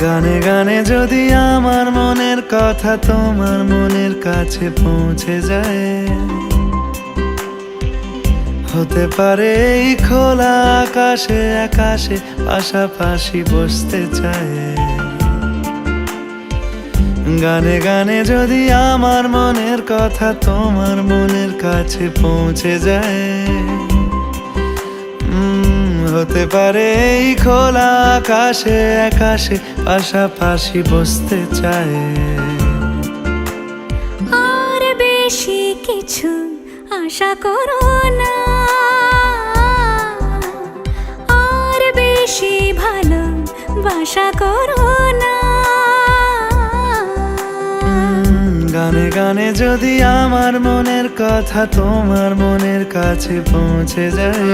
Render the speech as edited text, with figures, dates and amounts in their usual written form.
গানে গানে যদি আমার মনের কথা তোমার মনের কাছে পৌঁছে যায়, হতে পারে এই খোলা আকাশে আকাশে পাশাপাশি বসতে চায়। গানে গানে যদি আমার মনের কথা তোমার মনের কাছে পৌঁছে যায়, হতে পারে এই খোলা আকাশে আকাশে পাশাপাশি বসতে চায়। আর বেশি কিছু আশা করো না, আর বেশি ভালোবাসা করো না। গানে গানে যদি আমার মনের কথা তোমার মনের কাছে পৌঁছে যায়,